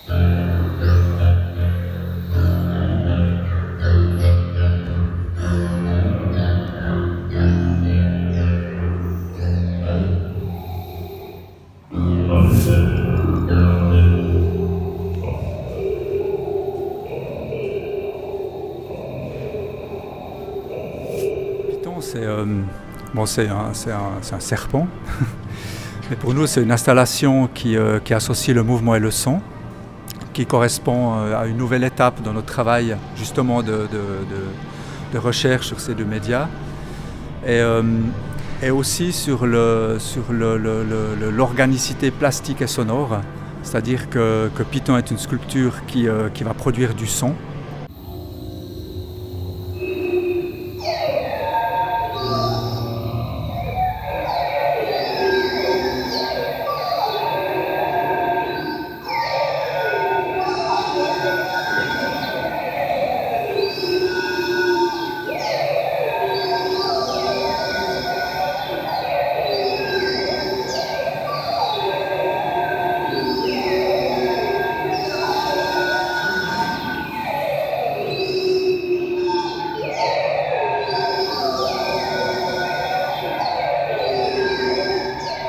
Python, c'est un serpent. Mais pour nous, c'est une installation qui associe le mouvement et le son, qui correspond à une nouvelle étape dans notre travail justement de recherche sur ces deux médias. Et aussi sur l'organicité plastique et sonore, c'est-à-dire que Python est une sculpture qui va produire du son.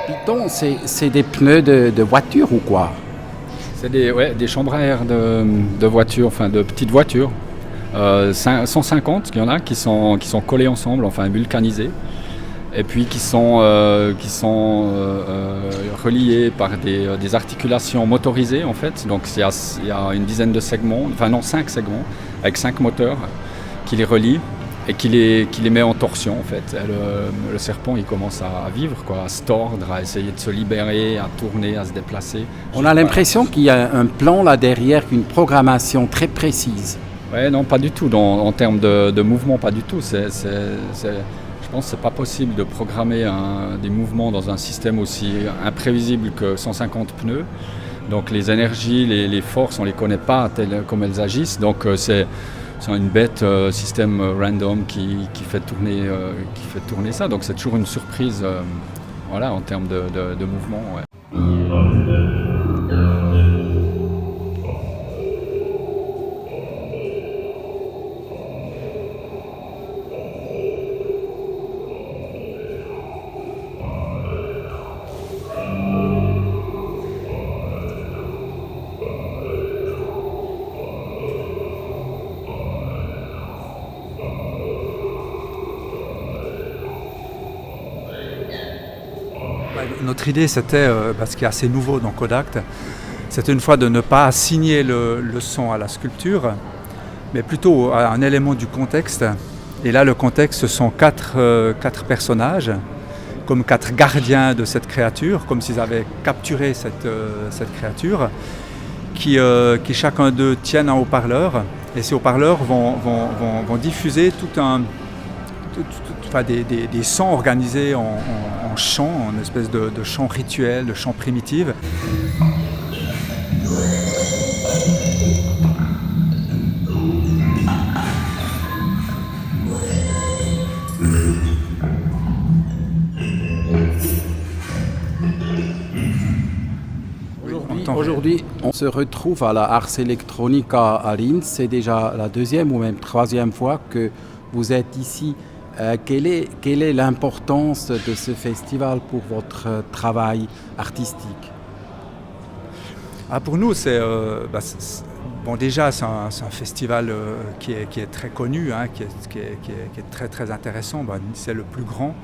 Python, c'est des pneus de voiture ou quoi? C'est des chambres à air de voitures, enfin de petites voitures. 150, il y en a qui sont collés ensemble, enfin vulcanisés, et puis qui sont reliés par des articulations motorisées en fait. Donc il y a une dizaine de segments, enfin non 5 segments, avec 5 moteurs qui les relient et qui les met en torsion en fait. Et le serpent il commence à vivre, quoi, à se tordre, à essayer de se libérer, à tourner, à se déplacer. On a l'impression qu'il y a un plan là derrière, une programmation très précise. Ouais, non, pas du tout. En termes de mouvement, pas du tout. Je pense que c'est pas possible de programmer des mouvements dans un système aussi imprévisible que 150 pneus. Donc les énergies, les forces, on les connaît pas comme elles agissent. Donc c'est une bête système random qui fait tourner ça. Donc c'est toujours une surprise, voilà, en termes de mouvement. Ouais. Notre idée, c'était, ce qui est assez nouveau dans Kodact, c'était une fois de ne pas assigner le son à la sculpture, mais plutôt à un élément du contexte. Et là, le contexte, ce sont quatre personnages, comme 4 gardiens de cette créature, comme s'ils avaient capturé cette créature, qui chacun d'eux tiennent un haut-parleur. Et ces haut-parleurs vont diffuser des sons organisés en chants, en espèce de chants rituels, de chants primitifs. Aujourd'hui, on se retrouve à la Ars Electronica à Linz. C'est déjà la 2e ou même 3e fois que vous êtes ici. Quelle est l'importance de ce festival pour votre travail artistique? Pour nous, déjà, c'est un festival qui est très connu, hein, qui est très très intéressant. C'est le plus grand.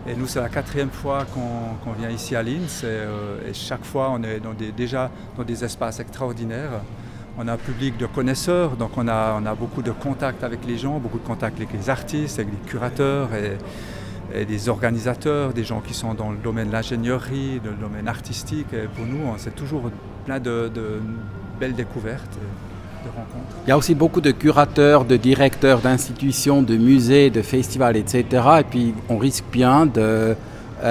Et nous, c'est la 4e fois qu'on vient ici à Linz. Et chaque fois, on est déjà dans des espaces extraordinaires. On a un public de connaisseurs, donc on a beaucoup de contacts avec les gens, beaucoup de contacts avec les artistes, avec les curateurs et des organisateurs, des gens qui sont dans le domaine de l'ingénierie, le domaine artistique. Et pour nous, c'est toujours plein de belles découvertes, de rencontres. Il y a aussi beaucoup de curateurs, de directeurs d'institutions, de musées, de festivals, etc. Et puis on risque bien de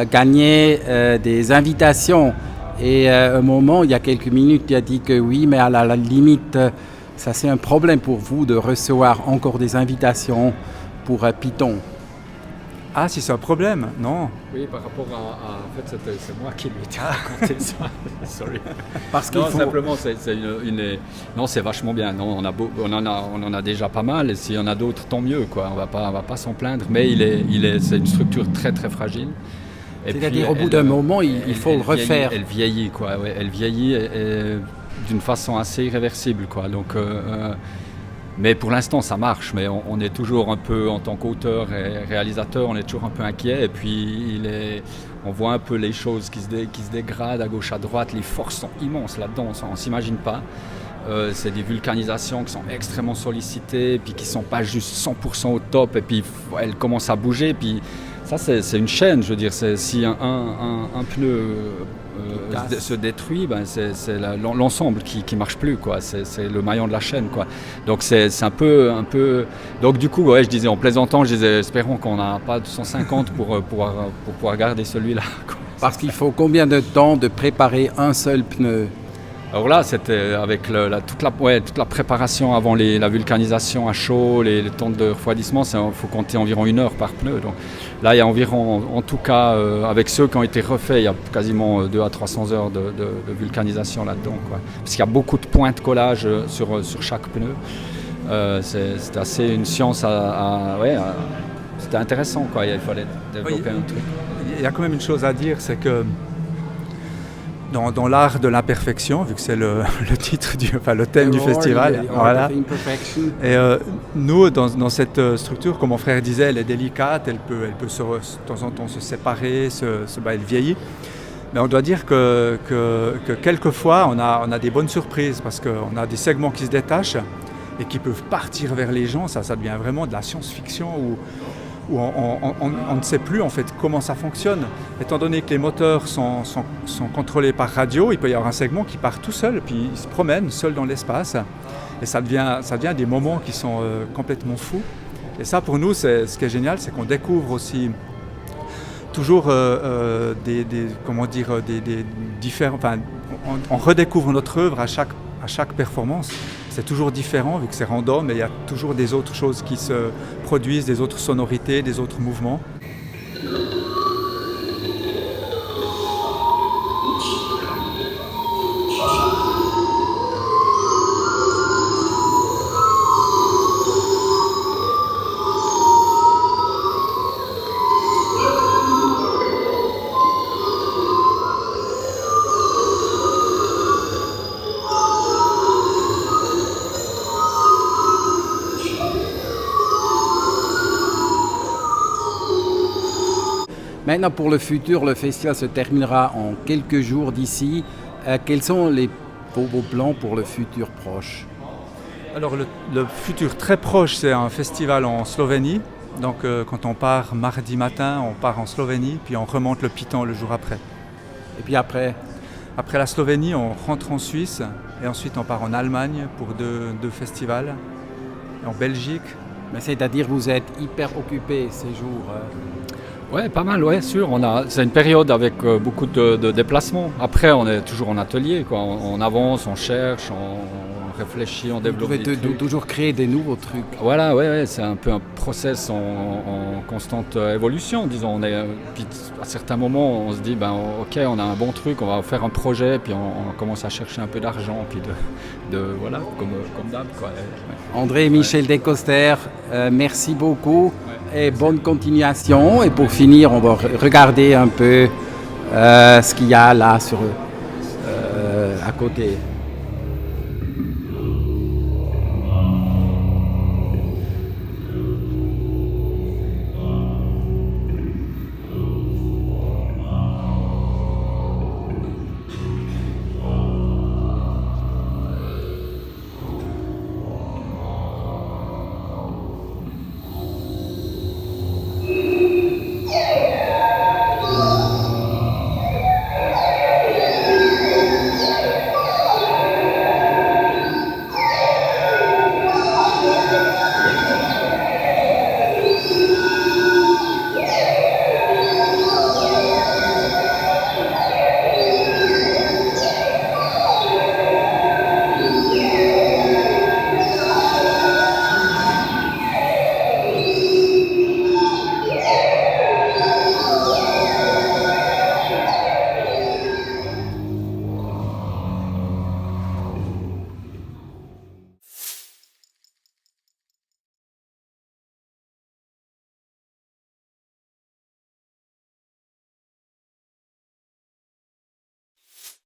gagner des invitations. Et à un moment, il y a quelques minutes, il a dit que oui, mais à la limite, ça c'est un problème pour vous de recevoir encore des invitations pour Python. Ah, si c'est un problème, non. Oui, par rapport à en fait, c'est moi qui lui ai raconté ça. Sorry. Parce qu'il Non, faut... simplement, c'est non, c'est vachement bien. Non, on en a déjà pas mal. Et s'il y en a d'autres, tant mieux, quoi. On va pas s'en plaindre. Mais c'est une structure très très fragile. C'est-à-dire, au bout d'un moment, il faut le refaire. Elle vieillit, quoi. Ouais, elle vieillit d'une façon assez irréversible, quoi. Donc, mais pour l'instant, ça marche. Mais on est toujours un peu, en tant qu'auteur et réalisateur, on est toujours un peu inquiet. Et puis, on voit un peu les choses qui se dégradent à gauche, à droite. Les forces sont immenses là-dedans, on ne s'imagine pas. C'est des vulcanisations qui sont extrêmement sollicitées, puis qui ne sont pas juste 100% au top. Et puis, elles commencent à bouger. Puis, ça, c'est une chaîne, je veux dire. Si un pneu se détruit, ben c'est l'ensemble qui ne marche plus, quoi. C'est le maillon de la chaîne, quoi. Donc c'est un peu... Donc du coup, ouais, je disais en plaisantant, je disais, espérons qu'on n'a pas de 150 pour pouvoir garder celui-là, quoi. Parce qu'il faut combien de temps de préparer un seul pneu? Alors là, c'était avec toute la préparation avant la vulcanisation à chaud, les temps de refroidissement, il faut compter environ 1 heure par pneu. Donc là, il y a environ, en tout cas, avec ceux qui ont été refaits, il y a quasiment 200 à 300 heures de vulcanisation là-dedans, quoi. Parce qu'il y a beaucoup de points de collage sur chaque pneu. C'est assez une science c'était intéressant, quoi. Il fallait développer un truc. Il y a quand même une chose à dire, c'est que dans l'art de l'imperfection, vu que c'est le titre le thème du festival, voilà. Et nous, dans cette structure, comme mon frère disait, elle est délicate, elle peut de temps en temps se séparer, elle vieillit. Mais on doit dire que quelquefois, on a des bonnes surprises, parce qu'on a des segments qui se détachent et qui peuvent partir vers les gens. Ça devient vraiment de la science-fiction où on ne sait plus en fait comment ça fonctionne. Étant donné que les moteurs sont contrôlés par radio, il peut y avoir un segment qui part tout seul, puis il se promène seul dans l'espace. Et ça devient des moments qui sont complètement fous. Et ça, pour nous, ce qui est génial, c'est qu'on découvre aussi toujours différents... Enfin, on redécouvre notre œuvre à chaque performance. C'est toujours différent vu que c'est random, mais il y a toujours des autres choses qui se produisent, des autres sonorités, des autres mouvements. Maintenant, pour le futur, le festival se terminera en quelques jours d'ici. Quels sont vos plans pour le futur proche? Alors, le futur très proche, c'est un festival en Slovénie. Donc, quand on part mardi matin, on part en Slovénie, puis on remonte le Piton le jour après. Et puis après? Après la Slovénie, on rentre en Suisse, et ensuite on part en Allemagne pour deux festivals, et en Belgique. Mais c'est-à-dire que vous êtes hyper occupé ces jours? Ouais, pas mal, ouais, sûr. C'est une période avec beaucoup de déplacements. Après, on est toujours en atelier, quoi. On avance, on cherche, on réfléchit, on développe des trucs. Toujours créer des nouveaux trucs. Voilà, ouais, c'est un peu un process en constante évolution, disons. Puis à certains moments, on se dit, ok, on a un bon truc, on va faire un projet, puis on commence à chercher un peu d'argent, puis voilà, comme d'hab, quoi. Ouais. André et Michel Descoster, merci beaucoup. Et bonne continuation. Et pour finir, on va regarder un peu ce qu'il y a là à côté.